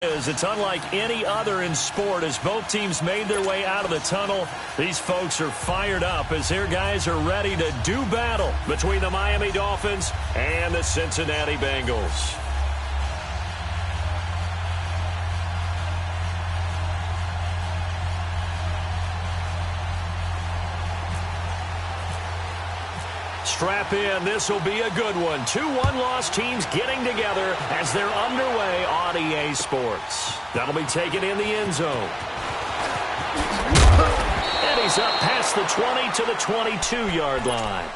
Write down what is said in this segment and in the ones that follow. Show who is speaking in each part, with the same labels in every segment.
Speaker 1: It's unlike any other in sport as both teams made their way out of the tunnel. These folks are fired up as their guys are ready to do battle between the Miami Dolphins and the Cincinnati Bengals. Strap in. This will be a good one. 2 one-loss teams getting together as they're underway on EA Sports. That'll be taken in the end zone. And he's up past the 20 to the 22-yard line.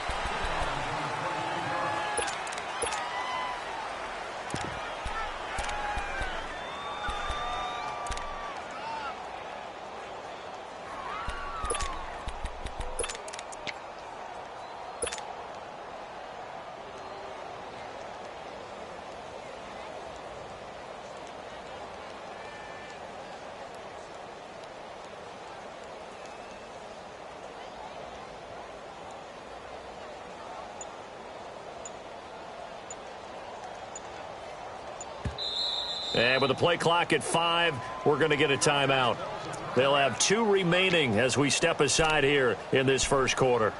Speaker 1: And with the play clock at 5, we're going to get a timeout. They'll have 2 remaining as we step aside here in this first quarter.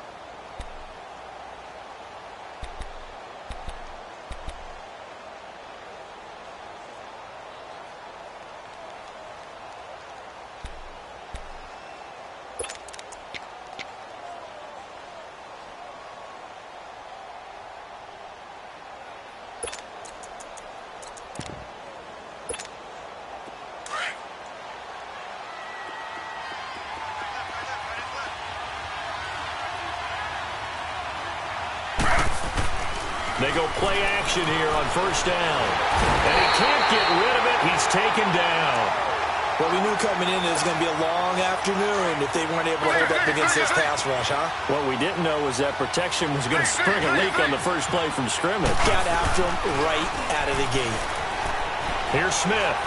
Speaker 1: They go play action here on first down. And he can't get rid of it. He's taken down.
Speaker 2: Well, we knew coming in it was going to be a long afternoon if they weren't able to hold up against this pass rush, huh?
Speaker 1: What we didn't know was that protection was going to spring a leak on the first play from scrimmage.
Speaker 2: Got after him right out of the gate.
Speaker 1: Here's Smith.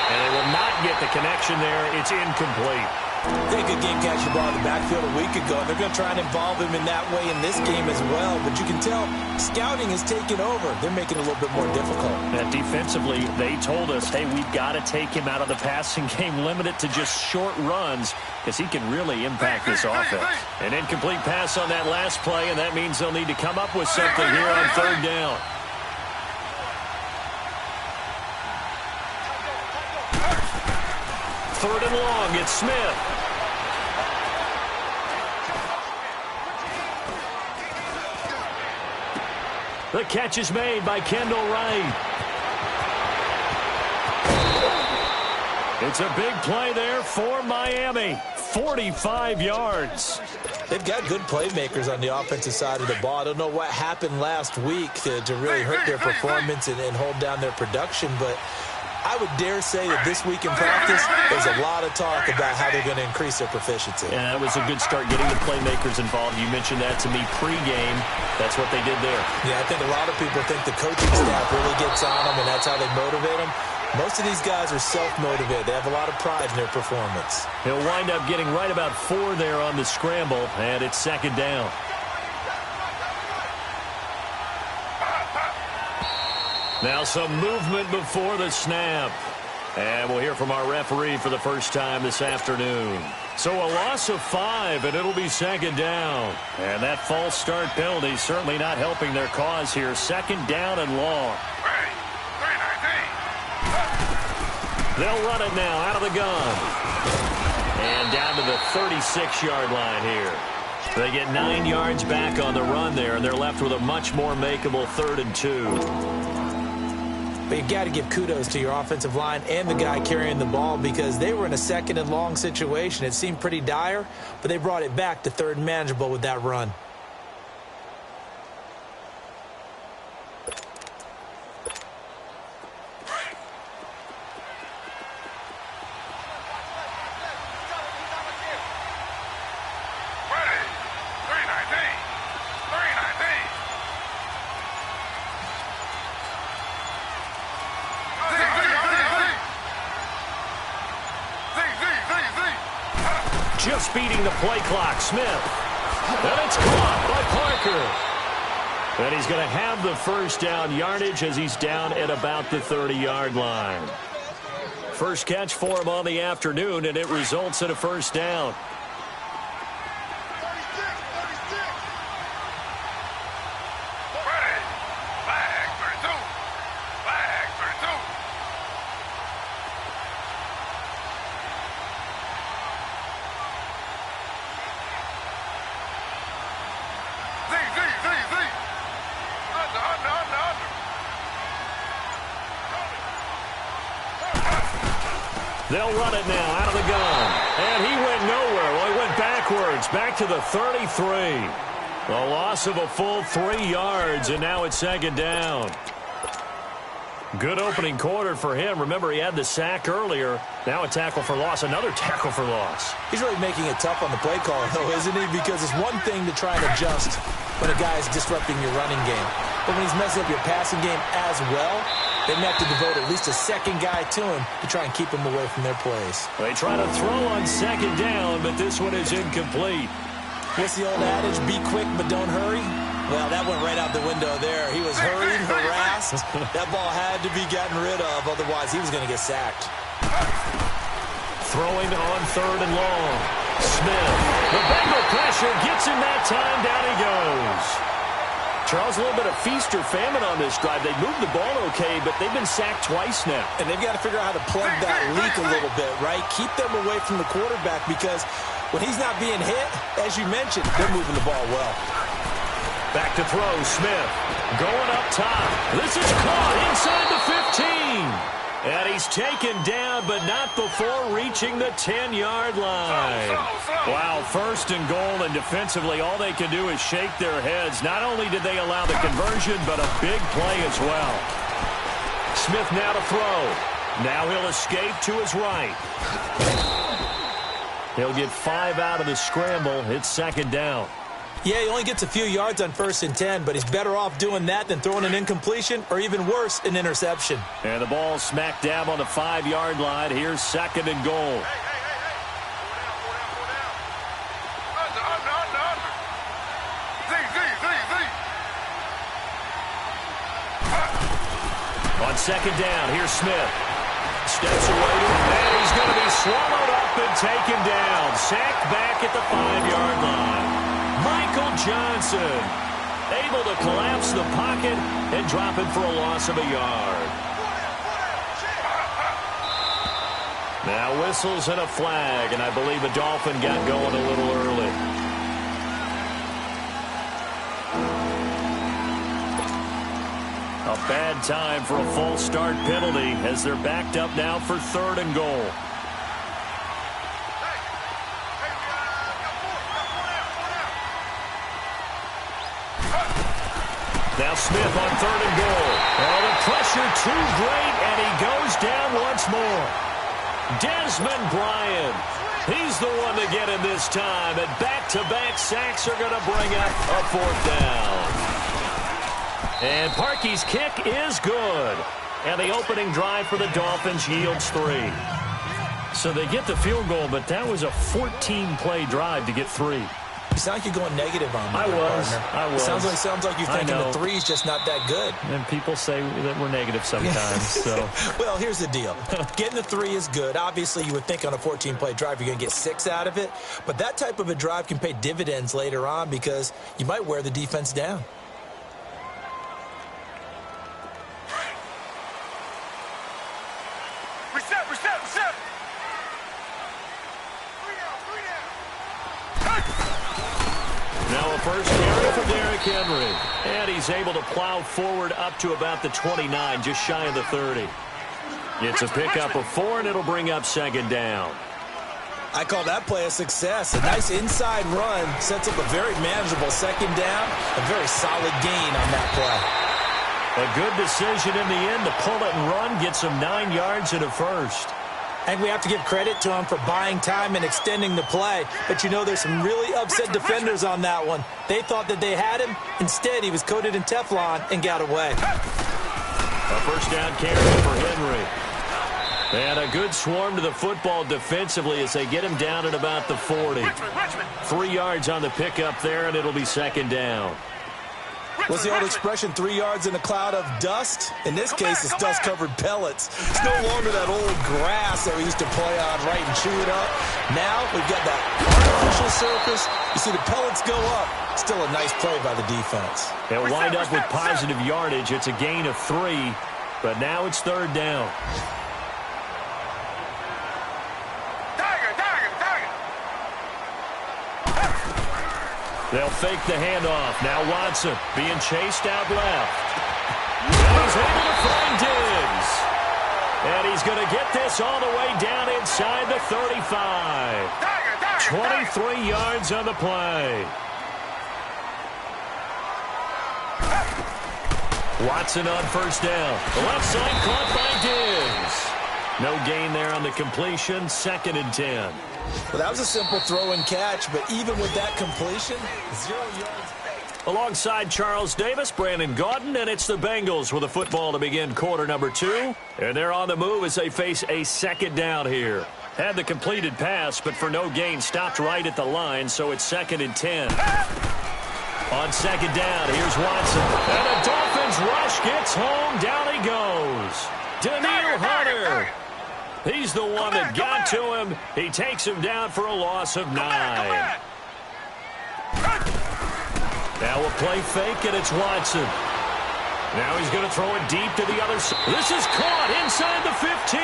Speaker 1: And they will not get the connection there. It's incomplete.
Speaker 2: They had a good game catching the ball in the backfield a week ago. They're going to try and involve him in that way in this game as well. But you can tell scouting is taking over. They're making it a little bit more difficult.
Speaker 1: And defensively, they told us, hey, we've got to take him out of the passing game, limit it to just short runs because he can really impact this offense. An incomplete pass on that last play, and that means they'll need to come up with something here on third down. Third and long, it's Smith. The catch is made by Kendall Wright. It's a big play there for Miami. 45 yards.
Speaker 2: They've got good playmakers on the offensive side of the ball. I don't know what happened last week to really hurt their performance and hold down their production, but I would dare say that this week in practice, there's a lot of talk about how they're going to increase their proficiency.
Speaker 1: Yeah, that was a good start getting the playmakers involved. You mentioned that to me pregame. That's what they did there.
Speaker 2: Yeah, I think a lot of people think the coaching staff really gets on them, and that's how they motivate them. Most of these guys are self-motivated. They have a lot of pride in their performance.
Speaker 1: He'll wind up getting right about 4 there on the scramble, and it's second down. Now some movement before the snap. And we'll hear from our referee for the first time this afternoon. So a loss of 5, and it'll be second down. And that false start penalty certainly not helping their cause here. Second down and long. They'll run it now out of the gun. And down to the 36-yard line here. They get 9 yards back on the run there, and they're left with a much more makeable 3rd and 2.
Speaker 2: But you've got to give kudos to your offensive line and the guy carrying the ball because they were in a second and long situation. It seemed pretty dire, but they brought it back to 3rd and manageable with that run.
Speaker 1: Just beating the play clock, Smith. And it's caught by Parker. And he's going to have the first down yardage as he's down at about the 30-yard line. First catch for him on the afternoon, and it results in a first down. They'll run it now out of the gun. And he went nowhere. Well, he went backwards, back to the 33. A loss of a full 3 yards, and now it's second down. Good opening quarter for him. Remember, he had the sack earlier. Now a tackle for loss, another tackle for loss.
Speaker 2: He's really making it tough on the play call, though, isn't he? Because it's one thing to try and adjust when a guy is disrupting your running game. But when he's messing up your passing game as well, they have to devote at least a second guy to him to try and keep him away from their plays.
Speaker 1: They try to throw on second down, but this one is incomplete.
Speaker 2: What's the old adage? Be quick, but don't hurry. Well, that went right out the window there. He was hurried, harassed. That ball had to be gotten rid of, otherwise he was going to get sacked.
Speaker 1: Throwing on third and long. Smith. The Bengal pressure gets him that time. Down he goes. Charles, a little bit of feast or famine on this drive. They moved the ball okay, but they've been sacked twice now.
Speaker 2: And they've got to figure out how to plug that leak a little bit, right? Keep them away from the quarterback because when he's not being hit, as you mentioned, they're moving the ball well.
Speaker 1: Back to throw, Smith. Going up top. This is caught inside the 15. And he's taken down, but not before reaching the 10-yard line. Wow, first and goal, and defensively, all they can do is shake their heads. Not only did they allow the conversion, but a big play as well. Smith now to throw. Now he'll escape to his right. He'll get 5 out of the scramble. It's second down.
Speaker 2: Yeah, he only gets a few yards on 1st and 10, but he's better off doing that than throwing an incompletion or even worse, an interception.
Speaker 1: And the ball smack dab on the 5-yard line. Here's second and goal. On second down, here's Smith. Steps away, and he's going to be swallowed up and taken down. Sacked back at the 5-yard line. Michael Johnson able to collapse the pocket and drop it for a loss of a yard. Now whistles and a flag, and I believe a Dolphin got going a little early. A bad time for a false start penalty as they're backed up now for 3rd and goal. Now Smith on 3rd and goal. Oh, the pressure too great, and he goes down once more. Desmond Bryant. He's the one to get him this time, and back-to-back sacks are going to bring up a 4th down. And Parkey's kick is good. And the opening drive for the Dolphins yields 3. So they get the field goal, but that was a 14-play drive to get 3.
Speaker 2: You sound like you're going negative on me.
Speaker 1: I was.
Speaker 2: Sounds like you're thinking the 3's just not that good.
Speaker 1: And people say that we're negative sometimes. So,
Speaker 2: well, here's the deal. Getting the 3 is good. Obviously, you would think on a 14-play drive you're going to get 6 out of it. But that type of a drive can pay dividends later on because you might wear the defense down.
Speaker 3: Reset.
Speaker 1: Now a first carry for Derrick Henry. And he's able to plow forward up to about the 29, just shy of the 30. It's a pickup of 4, and it'll bring up second down.
Speaker 2: I call that play a success. A nice inside run sets up a very manageable second down. A very solid gain on that play.
Speaker 1: A good decision in the end to pull it and run, gets him 9 yards and a first.
Speaker 2: I think we have to give credit to him for buying time and extending the play. But, you know, there's some really upset defenders on that one. They thought that they had him. Instead, he was coated in Teflon and got away.
Speaker 1: A first down carry for Henry. And a good swarm to the football defensively as they get him down at about the 40. 3 yards on the pickup there, and it'll be second down.
Speaker 2: What's the old expression, 3 yards in a cloud of dust? In this case, it's dust-covered pellets. It's no longer that old grass that we used to play on, right, and chew it up. Now we've got that artificial surface. You see the pellets go up. Still a nice play by the defense.
Speaker 1: They'll wind up with positive yardage. It's a gain of 3, but now it's 3rd down. They'll fake the handoff. Now Watson being chased out left. And he's able to find Diggs. And he's going to get this all the way down inside the 35. 23 yards on the play. Watson on 1st down. The left side caught by Diggs. No gain there on the completion. 2nd and 10.
Speaker 2: Well, that was a simple throw and catch, but even with that completion, 0 yards.
Speaker 1: Alongside Charles Davis, Brandon Gaudin, and it's the Bengals with a football to begin quarter number 2. And they're on the move as they face a 2nd down here. Had the completed pass, but for no gain, stopped right at the line, so it's 2nd and 10. On 2nd down, here's Watson. And the Dolphins rush gets home. Down he goes. Daniil Hunter. He's the one that got to him. He takes him down for a loss of 9. Now a play fake, and it's Watson. Now he's going to throw it deep to the other side. This is caught inside the 15.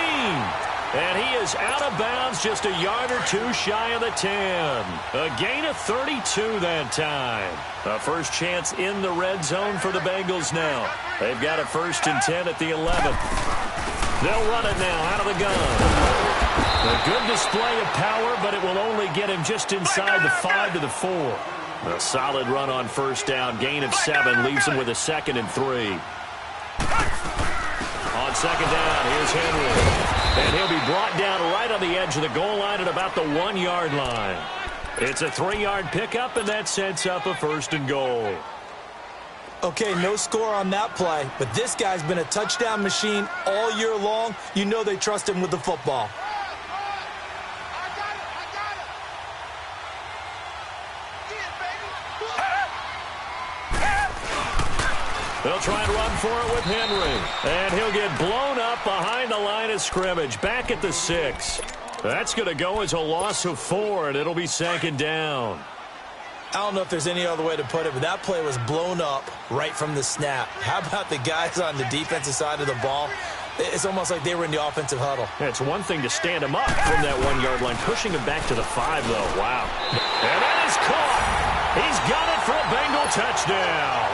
Speaker 1: And he is out of bounds, just a yard or 2 shy of the 10. A gain of 32 that time. A first chance in the red zone for the Bengals now. They've got a 1st and 10 at the 11th. They'll run it now out of the gun. A good display of power, but it will only get him just inside the 5 to the 4. A solid run on 1st down. Gain of 7 leaves him with a 2nd and 3. On 2nd down, here's Henry. And he'll be brought down right on the edge of the goal line at about the 1-yard line. It's a 3-yard pickup, and that sets up a 1st and goal.
Speaker 2: Okay, no score on that play, but this guy's been a touchdown machine all year long. You know they trust him with the football.
Speaker 1: They'll try and run for it with Henry. And he'll get blown up behind the line of scrimmage, back at the 6. That's going to go as a loss of 4, and it'll be 2nd down.
Speaker 2: I don't know if there's any other way to put it, but that play was blown up right from the snap. How about the guys on the defensive side of the ball? It's almost like they were in the offensive huddle.
Speaker 1: It's one thing to stand him up from that 1-yard line. Pushing him back to the 5, though. Wow. And that is caught. He's got it for a Bengal touchdown.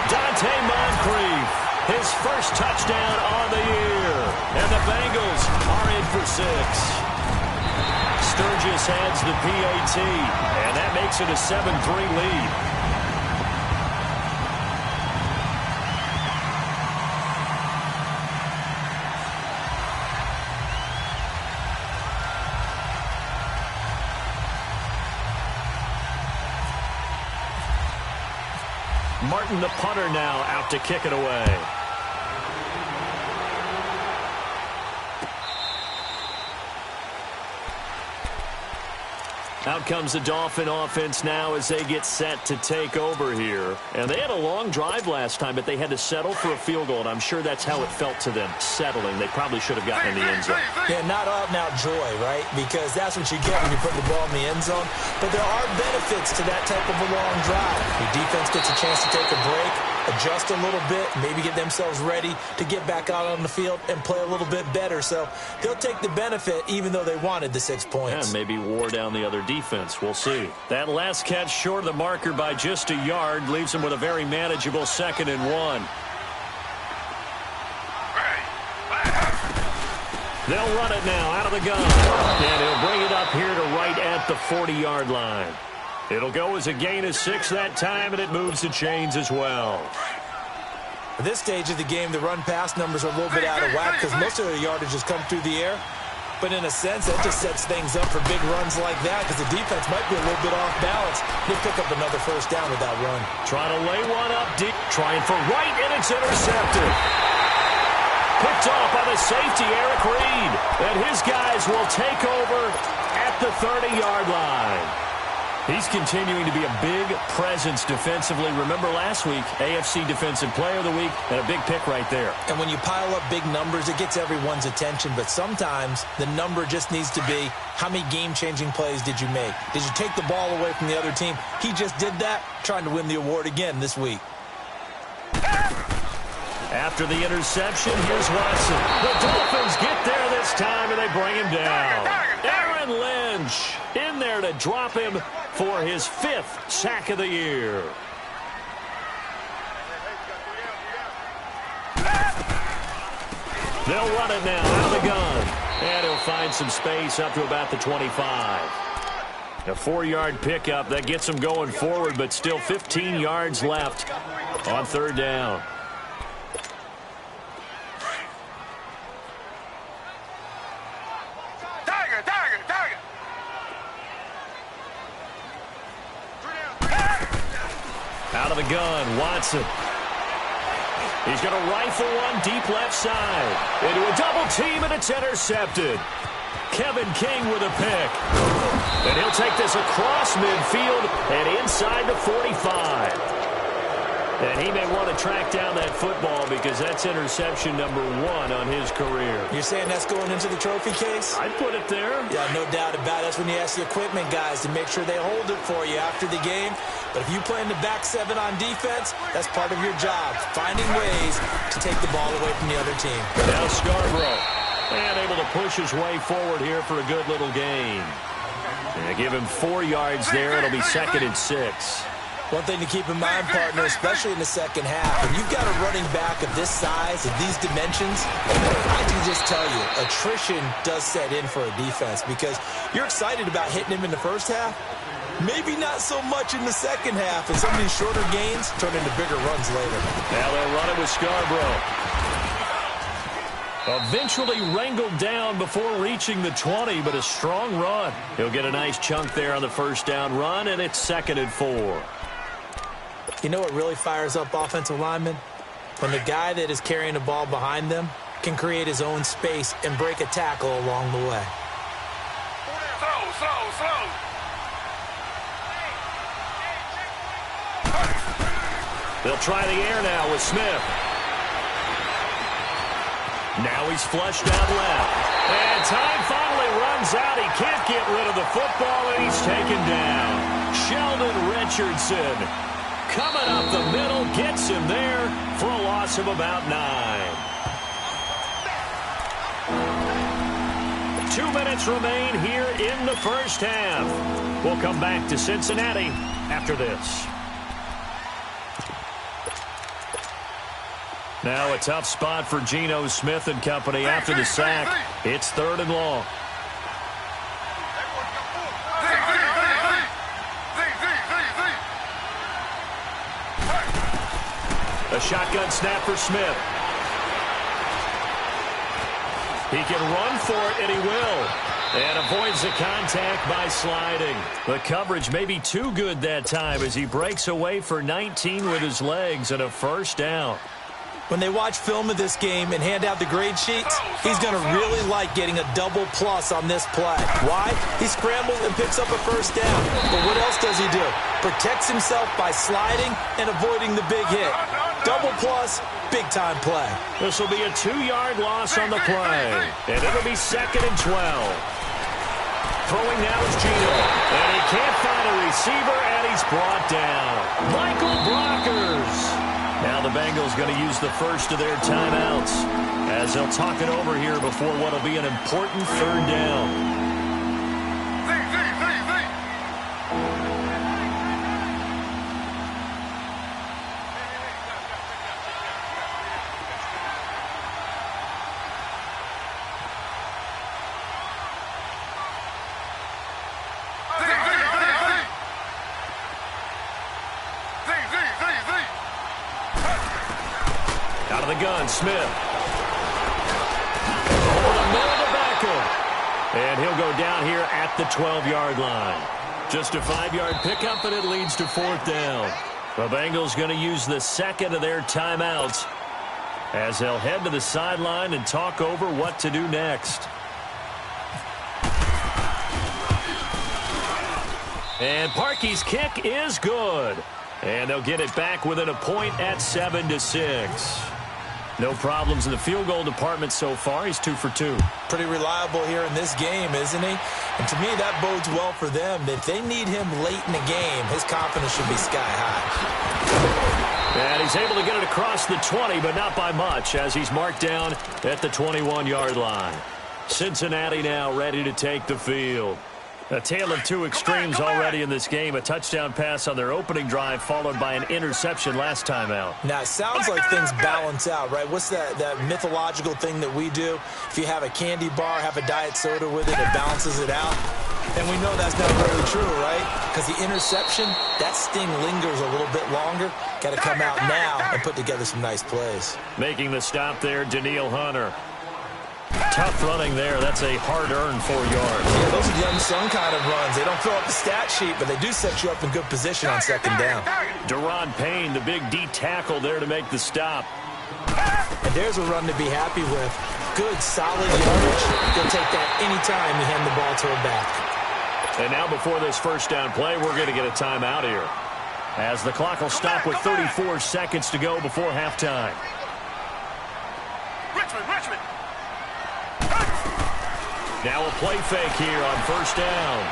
Speaker 1: Dante Moncrief, his 1st touchdown on the year. And the Bengals are in for 6. Sturgis adds the PAT, and that makes it a 7-3 lead. Martin, the punter, now out to kick it away. Out comes the Dolphin offense now as they get set to take over here. And they had a long drive last time, but they had to settle for a field goal, and I'm sure that's how it felt to them, settling. They probably should have gotten in the end zone.
Speaker 2: Yeah, not out-and-out joy, right? Because that's what you get when you put the ball in the end zone. But there are benefits to that type of a long drive. Your defense gets a chance to take a break, adjust a little bit, maybe get themselves ready to get back out on the field and play a little bit better. So they'll take the benefit even though they wanted the 6 points.
Speaker 1: And maybe wore down the other defense. We'll see. That last catch short of the marker by just a yard leaves them with a very manageable 2nd and 1. They'll run it now out of the gun. And he'll bring it up here to right at the 40-yard line. It'll go as a gain of 6 that time, and it moves the chains as well.
Speaker 2: At this stage of the game, the run-pass numbers are a little bit out of whack because most of their yardage has come through the air. But in a sense, that just sets things up for big runs like that because the defense might be a little bit off balance. They pick up another 1st down with that run.
Speaker 1: Trying to lay one up deep. Trying for right, and it's intercepted. Picked off by the safety, Eric Reed. And his guys will take over at the 30-yard line. He's continuing to be a big presence defensively. Remember last week, AFC Defensive Player of the Week, and a big pick right there.
Speaker 2: And when you pile up big numbers, it gets everyone's attention. But sometimes the number just needs to be, how many game-changing plays did you make? Did you take the ball away from the other team? He just did that, trying to win the award again this week.
Speaker 1: After the interception, here's Watson. The Dolphins get there this time, and they bring him down. Aaron Lynch in there to drop him for his 5th sack of the year. They'll run it now out of the gun. And he'll find some space up to about the 25. A 4-yard pickup that gets him going forward, but still 15 yards left on 3rd down. Out of the gun, Watson. He's going to rifle one deep left side. Into a double team, and it's intercepted. Kevin King with a pick. And he'll take this across midfield and inside the 45. And he may want to track down that football because that's interception number 1 on his career.
Speaker 2: You're saying that's going into the trophy case?
Speaker 1: I'd put it there.
Speaker 2: Yeah, no doubt about it. That's when you ask the equipment guys to make sure they hold it for you after the game. But if you play in the back 7 on defense, that's part of your job, finding ways to take the ball away from the other team.
Speaker 1: Now Scarborough, and able to push his way forward here for a good little gain. And give him 4 yards there. It'll be 2nd and 6.
Speaker 2: One thing to keep in mind, partner, especially in the second half, when you've got a running back of this size, of these dimensions, I can just tell you, attrition does set in for a defense because you're excited about hitting him in the first half. Maybe not so much in the second half, and some of these shorter gains turn into bigger runs later.
Speaker 1: Now they'll run it with Scarborough. Eventually wrangled down before reaching the 20, but a strong run. He'll get a nice chunk there on the first down run, and it's 2nd and 4.
Speaker 2: You know what really fires up offensive linemen? When the guy that is carrying the ball behind them can create his own space and break a tackle along the way.
Speaker 3: Slow.
Speaker 1: They'll try the air now with Smith. Now he's flushed out left. And time finally runs out. He can't get rid of the football, and he's taken down. Sheldon Richardson coming up the middle, gets him there for a loss of about 9. 2 minutes remain here in the first half. We'll come back to Cincinnati after this. Now a tough spot for Geno Smith and company after the sack. It's 3rd and long. A shotgun snap for Smith. He can run for it, and he will. And avoids the contact by sliding. The coverage may be too good that time as he breaks away for 19 with his legs and a 1st down.
Speaker 2: When they watch film of this game and hand out the grade sheets, he's going to really like getting a double plus on this play. Why? He scrambles and picks up a 1st down. But what else does he do? Protects himself by sliding and avoiding the big hit. Double plus, big-time play.
Speaker 1: This will be a 2-yard loss on the play. And it'll be 2nd and 12. Throwing now is Geno. And he can't find a receiver, and he's brought down. Michael Brockers. Now the Bengals going to use the first of their timeouts as they'll talk it over here before what will be an important 3rd down. Out of the gun, Smith. Over the middle to Beckham. And he'll go down here at the 12-yard line. Just a 5-yard pickup, and it leads to 4th down. The Bengals going to use the 2nd of their timeouts as they'll head to the sideline and talk over what to do next. And Parkey's kick is good. And they'll get it back within a point at 7-6. No problems in the field goal department so far. He's 2 for 2.
Speaker 2: Pretty reliable here in this game, isn't he? And to me, that bodes well for them. If they need him late in the game, his confidence should be sky high.
Speaker 1: And he's able to get it across the 20, but not by much, as he's marked down at the 21-yard line. Cincinnati now ready to take the field. A tale of two extremes already in this game. A touchdown pass on their opening drive, followed by an interception last time out.
Speaker 2: Now, it sounds like things balance out, right? What's that mythological thing that we do? If you have a candy bar, have a diet soda with it, it balances it out. And we know that's not really true, right? Because the interception, that sting lingers a little bit longer. Got to come out now and put together some nice plays.
Speaker 1: Making the stop there, Daniil Hunter. Tough running there. That's a hard-earned 4 yards.
Speaker 2: Yeah, those are the unsung kind of runs. They don't fill up the stat sheet, but they do set you up in good position on second down.
Speaker 1: Deron Payne, the big D tackle there to make the stop.
Speaker 2: And there's a run to be happy with. Good, solid yardage. He'll take that anytime you hand the ball to a back.
Speaker 1: And now before this first down play, we're going to get a timeout here, as the clock will stop with 34 seconds to go before halftime.
Speaker 3: Richmond.
Speaker 1: Now a play fake here on first down.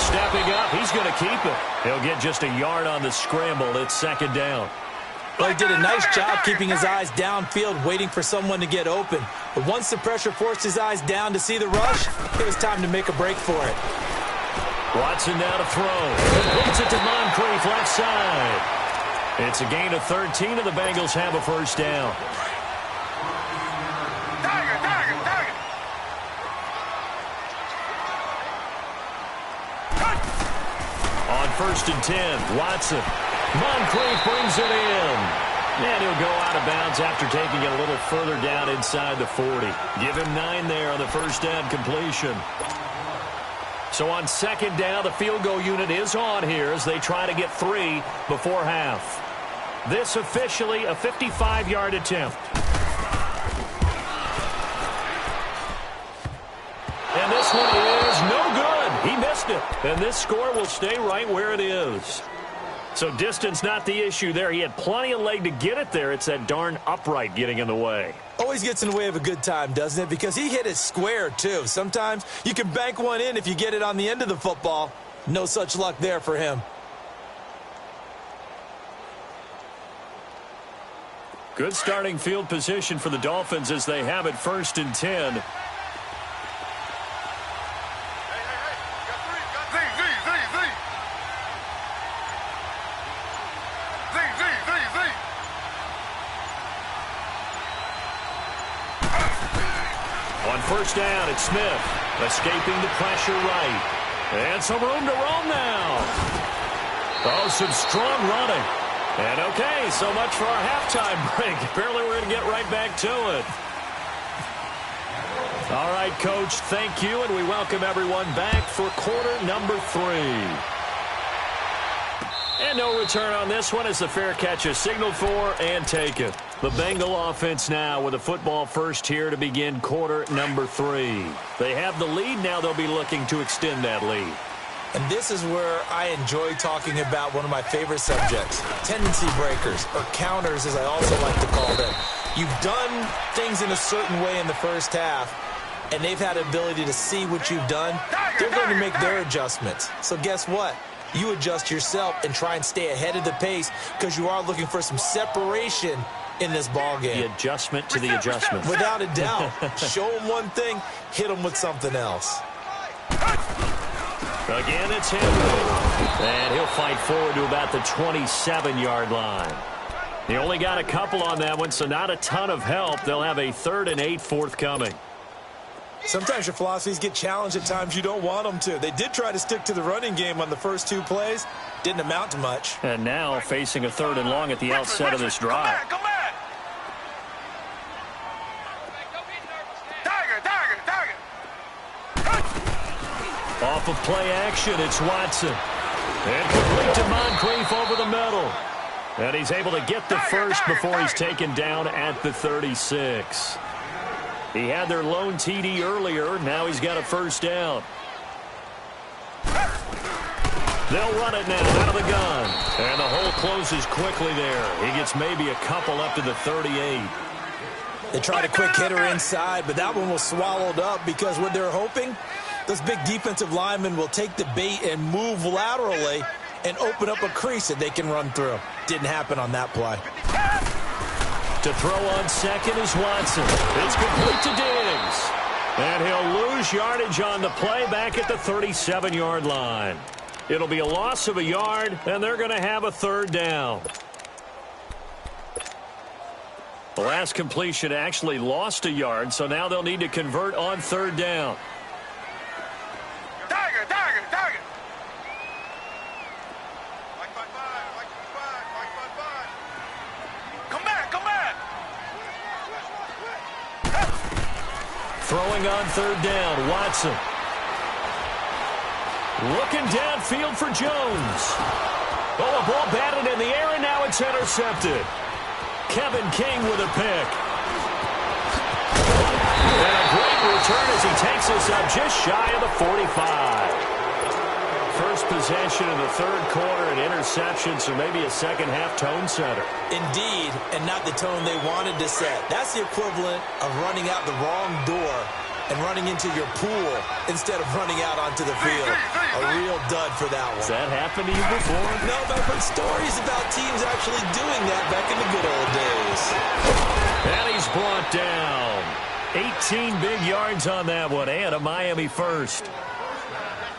Speaker 1: Stepping up, he's going to keep it. He'll get just a yard on the scramble. It's second down.
Speaker 2: Well, he did a nice job keeping his eyes downfield, waiting for someone to get open. But once the pressure forced his eyes down to see the rush, it was time to make a break for it.
Speaker 1: Watson now to throw. Completes it to Moncrief left side. It's a gain of 13, and the Bengals have a first down. On 1st and 10, Watson. Moncrief brings it in. And he'll go out of bounds after taking it a little further down inside the 40. Give him 9 there on the first down completion. So on second down, the field goal unit is on here as they try to get 3 before half. This officially a 55-yard attempt. And this one is no good. He missed it. And this score will stay right where it is. So distance not the issue there. He had plenty of leg to get it there. It's that darn upright getting in the way.
Speaker 2: Always gets in the way of a good time, doesn't it? Because he hit it square, too. Sometimes you can bank one in if you get it on the end of the football. No such luck there for him.
Speaker 1: Good starting field position for the Dolphins as they have it 1st and 10. First down, it's Smith, escaping the pressure right. And some room to roam now. Oh, some strong running. And okay, so much for our halftime break. Apparently we're going to get right back to it. All right, Coach, thank you, and we welcome everyone back for quarter number 3. And no return on this one as the fair catch is signaled for and taken. The Bengal offense now with a football first here to begin quarter number 3. They have the lead. Now they'll be looking to extend that lead.
Speaker 2: And this is where I enjoy talking about one of my favorite subjects, tendency breakers, or counters as I also like to call them. You've done things in a certain way in the first half, and they've had the ability to see what you've done. They're going to make their adjustments. So guess what? You adjust yourself and try and stay ahead of the pace because you are looking for some separation in this ball game.
Speaker 1: The adjustment to the adjustment.
Speaker 2: Without a doubt. Show them one thing, hit them with something else.
Speaker 1: Again, it's him. And he'll fight forward to about the 27-yard line. He only got a couple on that one, so not a ton of help. They'll have a 3rd and 8 forthcoming.
Speaker 2: Sometimes your philosophies get challenged at times you don't want them to. They did try to stick to the running game on the first 2 plays. Didn't amount to much.
Speaker 1: And now facing a 3rd and long at the outset of this drive.
Speaker 3: Come back.
Speaker 1: Off of play action, it's Watson. And complete to Moncrief over the middle. And he's able to get the first before he's taken down at the 36. He had their lone TD earlier. Now he's got a first down. They'll run it now out of the gun. And the hole closes quickly there. He gets maybe a couple up to the 38.
Speaker 2: They tried a quick hitter inside, but that one was swallowed up because what they're hoping, those big defensive linemen will take the bait and move laterally and open up a crease that they can run through. Didn't happen on that play.
Speaker 1: To throw on second is Watson. It's complete to Diggs. And he'll lose yardage on the play back at the 37-yard line. It'll be a loss of a yard, and they're going to have a third down. The last completion actually lost a yard, so now they'll need to convert on third down.
Speaker 3: Tiger. Come back.
Speaker 1: Throwing on third down, Watson. Looking downfield for Jones. Oh, a ball batted in the air, and now it's intercepted. Kevin King with a pick. And a great return as he takes us up just shy of the 45. First possession of the third quarter, an interception, so maybe a second-half tone setter.
Speaker 2: Indeed, and not the tone they wanted to set. That's the equivalent of running out the wrong door and running into your pool instead of running out onto the field. A real dud for that one.
Speaker 1: Has that happened to you before?
Speaker 2: No, but I've heard stories about teams actually doing that back in the good old days.
Speaker 1: And he's brought down. 18 big yards on that one, and a Miami first.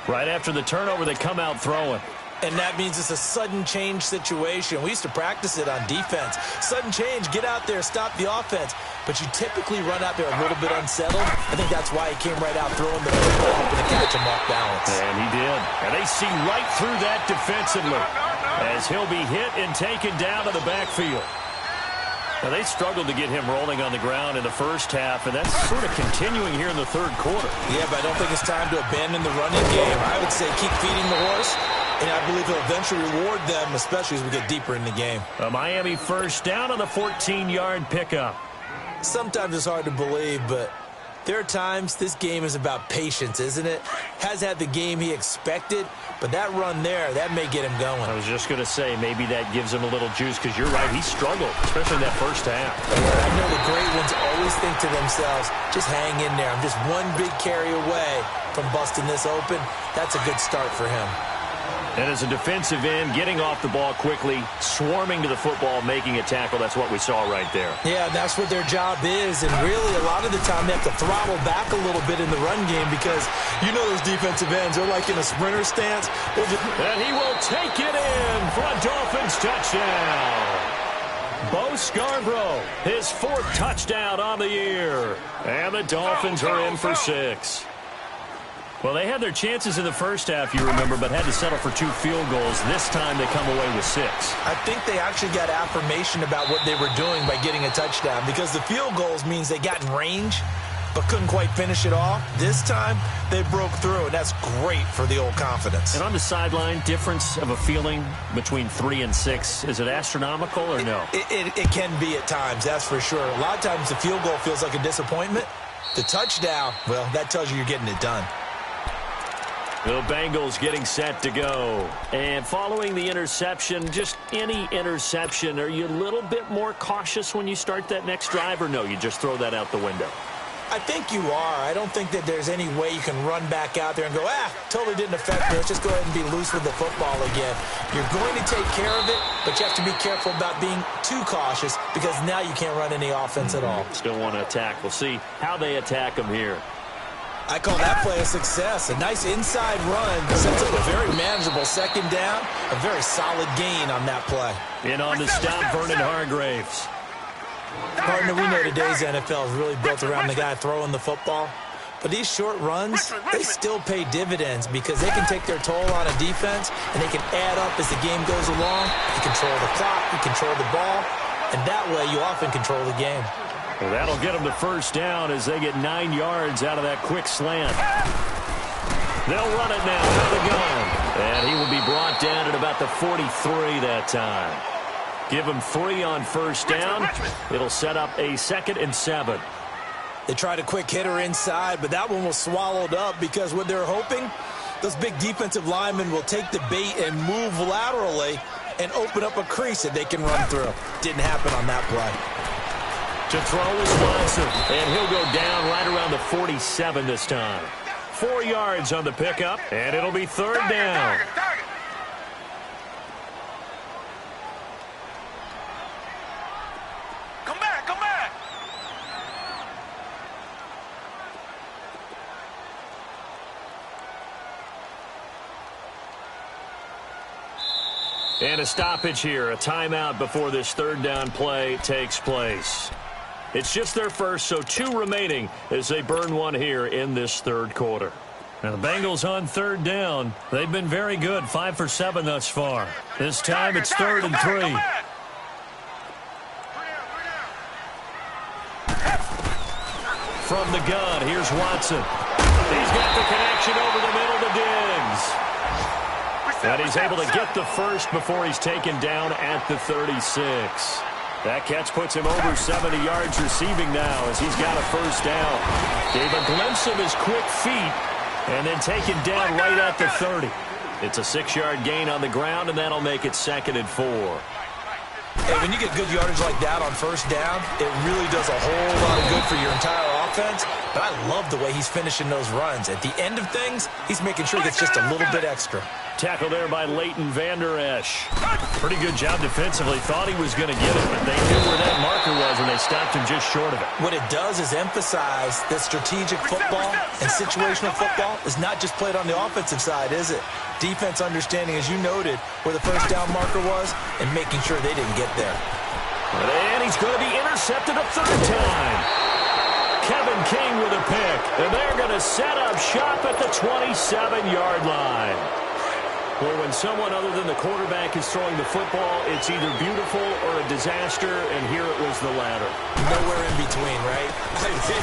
Speaker 1: Right after the turnover, they come out throwing.
Speaker 2: And that means it's a sudden change situation. We used to practice it on defense. Sudden change, get out there, stop the offense. But you typically run out there a little bit unsettled. I think that's why he came right out throwing the football, hoping to catch him off balance.
Speaker 1: And he did. And they see right through that defensively as he'll be hit and taken down to the backfield. Now, they struggled to get him rolling on the ground in the first half, and that's sort of continuing here in the third quarter.
Speaker 2: Yeah, but I don't think it's time to abandon the running game. I would say keep feeding the horse, and I believe he'll eventually reward them, especially as we get deeper in the game.
Speaker 1: A Miami first down on the 14-yard pickup.
Speaker 2: Sometimes it's hard to believe, but there are times this game is about patience, isn't it? Has had the game he expected, but that run there, that may get him going.
Speaker 1: I was just going to say, maybe that gives him a little juice, because you're right, he struggled, especially in that first half.
Speaker 2: I know the great ones always think to themselves, just hang in there. I'm just one big carry away from busting this open. That's a good start for him.
Speaker 1: And as a defensive end, getting off the ball quickly, swarming to the football, making a tackle, that's what we saw right there.
Speaker 2: Yeah, that's what their job is. And really, a lot of the time, they have to throttle back a little bit in the run game because you know those defensive ends, they're like in a sprinter stance.
Speaker 1: And he will take it in for a Dolphins touchdown. Bo Scarborough, his fourth touchdown on the year. And the Dolphins are in for 6. Well, they had their chances in the first half, you remember, but had to settle for 2 field goals. This time they come away with 6.
Speaker 2: I think they actually got affirmation about what they were doing by getting a touchdown because the field goals means they got in range but couldn't quite finish it off. This time, they broke through, and that's great for the old confidence.
Speaker 1: And on the sideline, difference of a feeling between 3 and 6, is it astronomical or no?
Speaker 2: It can be at times, that's for sure. A lot of times the field goal feels like a disappointment. The touchdown, well, that tells you you're getting it done.
Speaker 1: The Bengals getting set to go. And following the interception, just any interception, are you a little bit more cautious when you start that next drive, or no, you just throw that out the window?
Speaker 2: I think you are. I don't think that there's any way you can run back out there and go, totally didn't affect me. Let's just go ahead and be loose with the football again. You're going to take care of it, but you have to be careful about being too cautious because now you can't run any offense at all.
Speaker 1: Still want to attack. We'll see how they attack them here.
Speaker 2: I call that play a success. A nice inside run sets up a very manageable second down. A very solid gain on that play.
Speaker 1: In on the stop, Vernon Hargreaves.
Speaker 2: Partner, we know today's NFL is really built around the guy throwing the football. But these short runs, they still pay dividends because they can take their toll on a defense and they can add up as the game goes along. You control the clock, you control the ball, and that way you often control the game.
Speaker 1: Well, that'll get them the first down as they get 9 yards out of that quick slant. They'll run it now out of the gun. And he will be brought down at about the 43 that time. Give him 3 on first down. It'll set up a 2nd and 7.
Speaker 2: They tried a quick hitter inside, but that one was swallowed up because what they're hoping, Those big defensive linemen will take the bait and move laterally and open up a crease that they can run through. Didn't happen on that play.
Speaker 1: To throw is Watson, and he'll go down right around the 47 this time. 4 yards on the pickup, and it'll be third down.
Speaker 3: Come back, come back.
Speaker 1: And a stoppage here, a timeout before this third down play takes place. It's just their first, so 2 remaining as they burn one here in this third quarter. Now the Bengals on third down. They've been very good, 5 for 7 thus far. This time it's 3rd and 3. From the gun, here's Watson. He's got the connection over the middle to Diggs. And he's able to get the first before he's taken down at the 36. That catch puts him over 70 yards receiving now as he's got a first down. Gave a glimpse of his quick feet and then taken down right at the 30. It's a 6-yard gain on the ground, and that'll make it 2nd and 4.
Speaker 2: Hey, when you get good yardage like that on first down, it really does a whole lot of good for your entire offense. But I love the way he's finishing those runs. At the end of things, he's making sure he gets just a little bit extra.
Speaker 1: Tackle there by Leighton Vander Esch. Pretty good job defensively. Thought he was going to get it, but they knew where that marker was, and they stopped him just short of it.
Speaker 2: What it does is emphasize that strategic football and situational football is not just played on the offensive side, is it? Defense understanding, as you noted, where the first down marker was and making sure they didn't get there.
Speaker 1: And he's going to be intercepted a 3rd time. Kevin King with a pick, and they're going to set up shop at the 27-yard line. Well, when someone other than the quarterback is throwing the football, it's either beautiful or a disaster, and here it was the latter.
Speaker 2: Nowhere in between, right?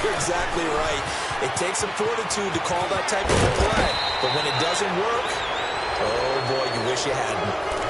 Speaker 2: You're exactly right. It takes some fortitude to call that type of a play, but when it doesn't work, oh boy, you wish you hadn't.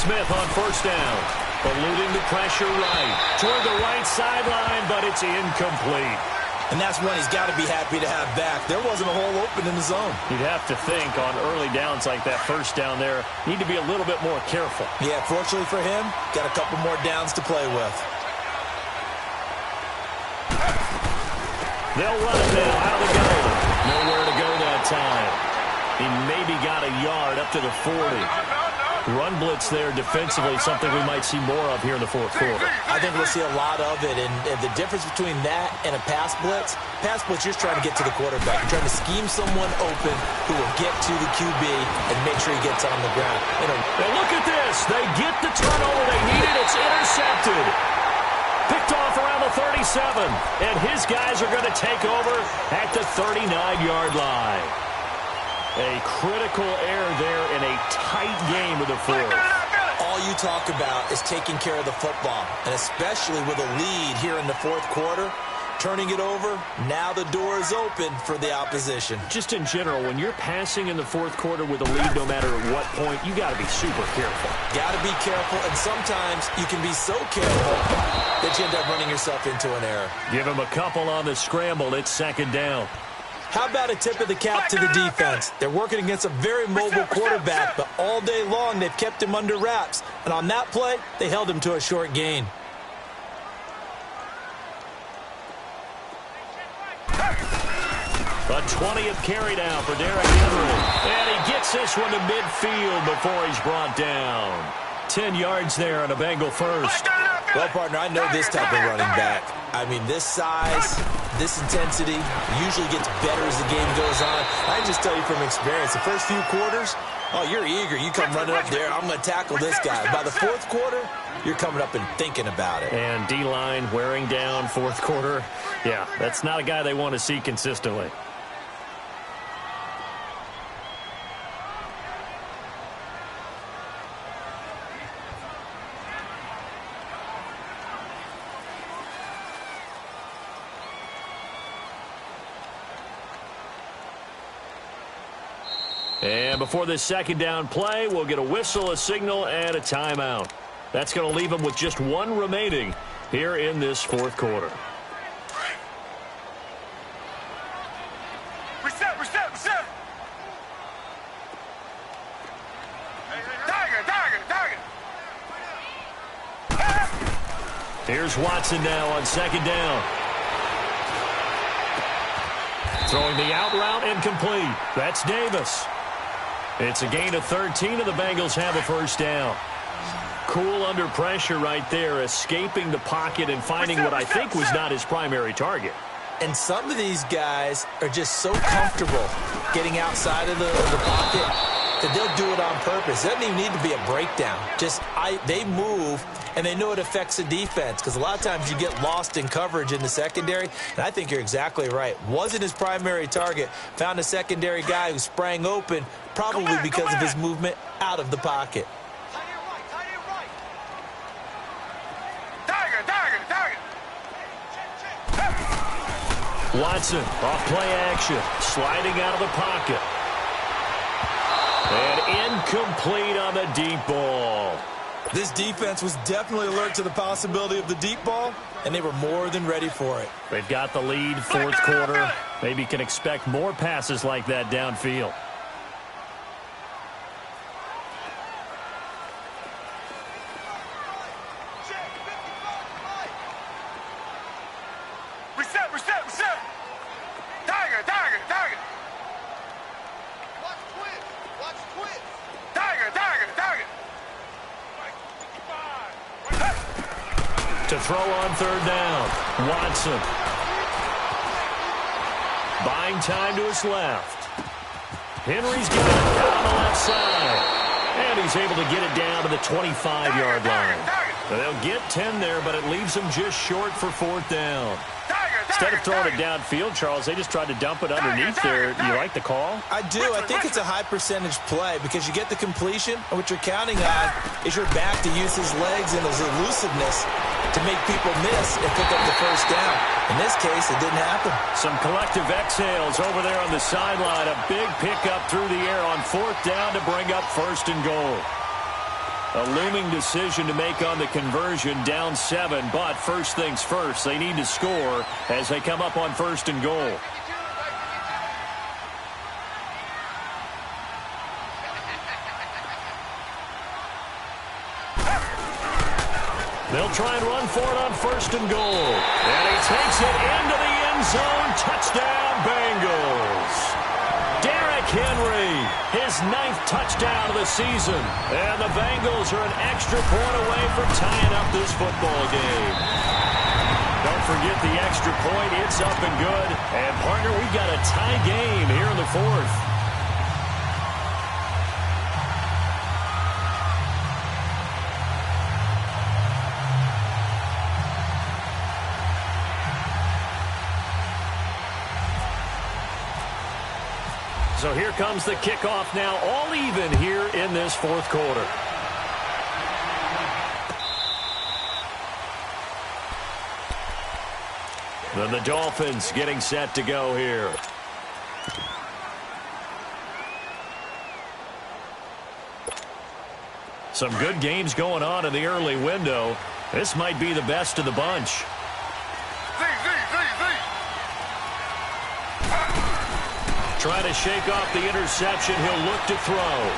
Speaker 1: Smith on first down, eluding the pressure right, toward the right sideline, but it's incomplete.
Speaker 2: And that's one he's got to be happy to have back. There wasn't a hole open in the zone.
Speaker 1: You'd have to think on early downs like that first down there, need to be a little bit more careful.
Speaker 2: Yeah, fortunately for him, got a couple more downs to play with.
Speaker 1: They'll run it now out of the gun. Nowhere to go that time. He maybe got a yard up to the 40. Run blitz there defensively, something we might see more of here in the fourth quarter.
Speaker 2: I think we'll see a lot of it, and the difference between that and a pass blitz, you're just trying to get to the quarterback. You're trying to scheme someone open who will get to the QB and make sure he gets on the ground.
Speaker 1: And look at this. They get the turnover they needed. It's intercepted. Picked off around the 37, and his guys are going to take over at the 39-yard line. A critical error there in a tight game of the fourth.
Speaker 2: All you talk about is taking care of the football, and especially with a lead here in the fourth quarter, turning it over, now the door is open for the opposition.
Speaker 1: Just in general, when you're passing in the fourth quarter with a lead, no matter at what point, you got to be super careful.
Speaker 2: Got to be careful, and sometimes you can be so careful that you end up running yourself into an error.
Speaker 1: Give him a couple on the scramble. It's 2nd down.
Speaker 2: How about a tip of the cap to the defense? They're working against a very mobile quarterback, but all day long they've kept him under wraps. And on that play, they held him to a short gain.
Speaker 1: A 20th carry down for Derrick Henry. And he gets this one to midfield before he's brought down. 10 yards there on a Bengal first.
Speaker 2: Well, partner, I know this type of running back. I mean, this size, this intensity usually gets better as the game goes on. I can just tell you from experience, the first few quarters, oh, you're eager. You come running up there, I'm going to tackle this guy. By the fourth quarter, you're coming up and thinking about it.
Speaker 1: And D-line wearing down fourth quarter. Yeah, that's not a guy they want to see consistently. And before this second down play, we'll get a whistle, a signal, and a timeout. That's going to leave them with just one remaining here in this fourth quarter.
Speaker 3: Reset. Target.
Speaker 1: Here's Watson now on second down. Throwing the out route incomplete. That's Davis. It's a gain of 13, and the Bengals have a first down. Cool under pressure right there, escaping the pocket and finding what I think was not his primary target.
Speaker 2: And some of these guys are just so comfortable getting outside of the pocket that they'll do it on purpose. It doesn't even need to be a breakdown. They move, and they know it affects the defense, because a lot of times you get lost in coverage in the secondary, and I think you're exactly right. Wasn't his primary target. Found a secondary guy who sprang open, probably because of his movement out of the pocket.
Speaker 3: Target.
Speaker 1: Watson off play action, sliding out of the pocket. And incomplete on the deep ball.
Speaker 2: This defense was definitely alert to the possibility of the deep ball, and they were more than ready for it.
Speaker 1: They've got the lead, fourth quarter. Maybe can expect more passes like that downfield.
Speaker 3: Reset. Target. Watch twist. Target.
Speaker 1: To throw on third down, Watson. Buying time to his left. Henry's got it down the left side. And he's able to get it down to the 25-yard line. They'll get 10 there, but it leaves them just short for fourth down. Instead of throwing it downfield, Charles, they just tried to dump it underneath there. You like the call?
Speaker 2: I do. I think it's a high percentage play because you get the completion, and what you're counting on is your back to use his legs and his elusiveness to make people miss and pick up the first down. In this case, it didn't happen.
Speaker 1: Some collective exhales over there on the sideline. A big pickup through the air on fourth down to bring up first and goal. A looming decision to make on the conversion, down 7, but first things first, they need to score as they come up on first and goal. They'll try and run for it on first and goal. And he takes it into the end zone. Touchdown, Bengals. Derrick Henry, his 9th touchdown of the season. And the Bengals are an extra point away from tying up this football game. Don't forget the extra point. It's up and good. And, partner, we've got a tie game here in the fourth. So here comes the kickoff now, all even here in this fourth quarter. Then the Dolphins getting set to go here. Some good games going on in the early window. This might be the best of the bunch. Trying to shake off the interception. He'll look to throw.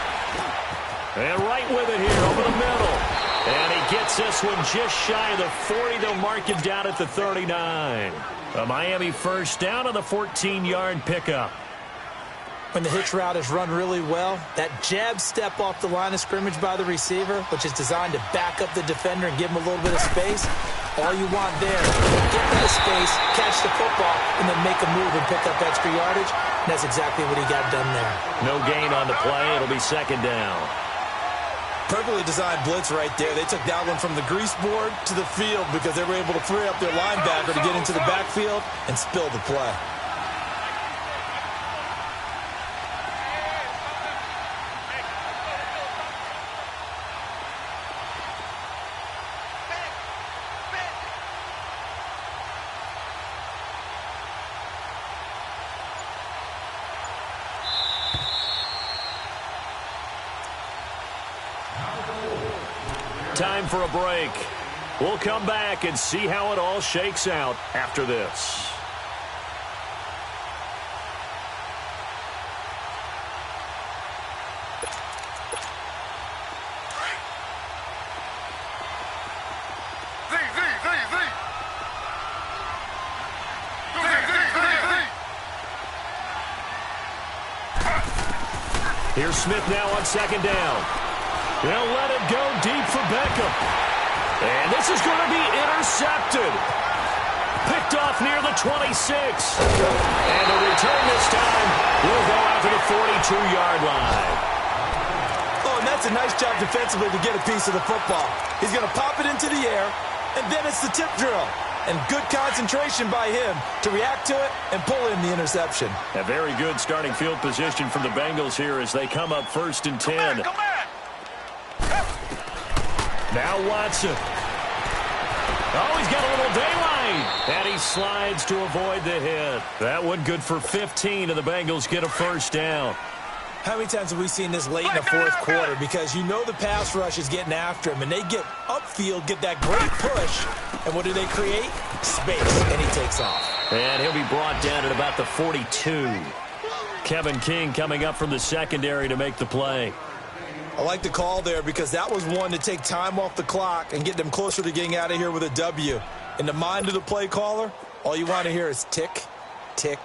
Speaker 1: And right with it here over the middle. And he gets this one just shy of the 40. They'll mark him down at the 39. A Miami first down on the 14-yard pickup.
Speaker 2: When the hitch route is run really well, that jab step off the line of scrimmage by the receiver, which is designed to back up the defender and give him a little bit of space, all you want there, get that space, catch the football, and then make a move and pick up extra yardage. And that's exactly what he got done there.
Speaker 1: No gain on the play. It'll be second down.
Speaker 2: Perfectly designed blitz right there. They took that one from the grease board to the field because they were able to free up their linebacker to get into the backfield and spill the play.
Speaker 1: Time for a break. We'll come back and see how it all shakes out after this. Here's Smith now on second down. They'll let it go deep for Beckham. And this is going to be intercepted. Picked off near the 26. And the return this time will go out to the 42-yard line.
Speaker 2: Oh, and that's a nice job defensively to get a piece of the football. He's going to pop it into the air, and then it's the tip drill. And good concentration by him to react to it and pull in the interception.
Speaker 1: A very good starting field position from the Bengals here as they come up 1st and 10.
Speaker 3: Come back.
Speaker 1: Now Watson. Oh, he's got a little daylight. And he slides to avoid the hit. That one good for 15, and the Bengals get a first down.
Speaker 2: How many times have we seen this late in the fourth quarter? Because you know the pass rush is getting after him, and they get upfield, get that great push, and what do they create? Space, and he takes off.
Speaker 1: And he'll be brought down at about the 42. Kevin King coming up from the secondary to make the play.
Speaker 2: I like the call there because that was one to take time off the clock and get them closer to getting out of here with a W. In the mind of the play caller, all you want to hear is tick, tick,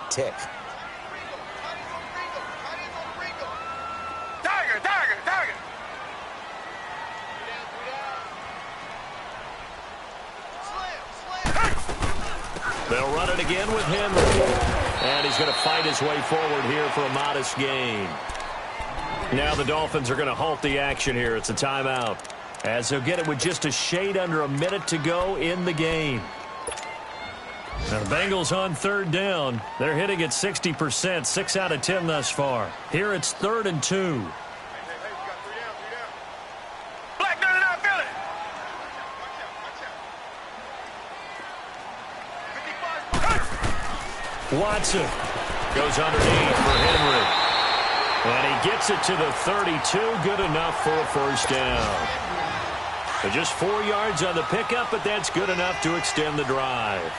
Speaker 2: tick.
Speaker 1: They'll run it again with Henry. And he's going to fight his way forward here for a modest gain. Now the Dolphins are going to halt the action here. It's a timeout. As they'll get it with just a shade under a minute to go in the game. Now the Bengals on 3rd down. They're hitting at 60%, 6 out of 10 thus far. Here it's 3rd and 2. Watson goes underneath for Henry. And he gets it to the 32. Good enough for a first down. But just 4 yards on the pickup, but that's good enough to extend the drive.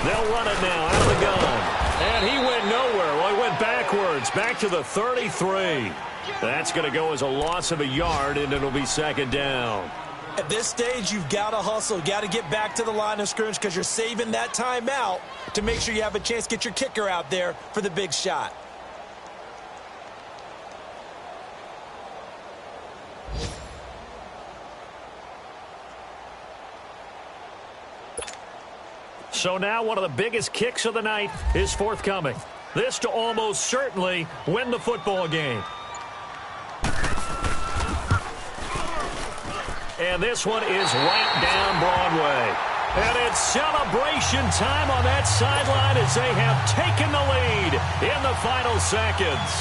Speaker 1: They'll run it now out of the gun. And he went nowhere. Well, he went backwards, back to the 33. That's going to go as a loss of a yard, and it'll be 2nd down.
Speaker 2: At this stage, you've got to hustle. You've got to get back to the line of scrimmage because you're saving that timeout to make sure you have a chance to get your kicker out there for the big shot.
Speaker 1: So now one of the biggest kicks of the night is forthcoming. This to almost certainly win the football game. And this one is right down Broadway. And it's celebration time on that sideline as they have taken the lead in the final seconds.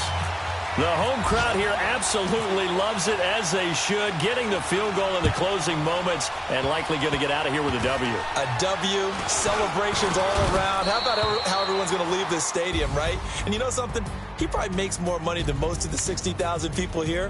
Speaker 1: The home crowd here absolutely loves it, as they should, getting the field goal in the closing moments and likely going to get out of here with a W.
Speaker 2: A W, celebrations all around. How about how everyone's going to leave this stadium, right? And you know something? He probably makes more money than most of the 60,000 people here.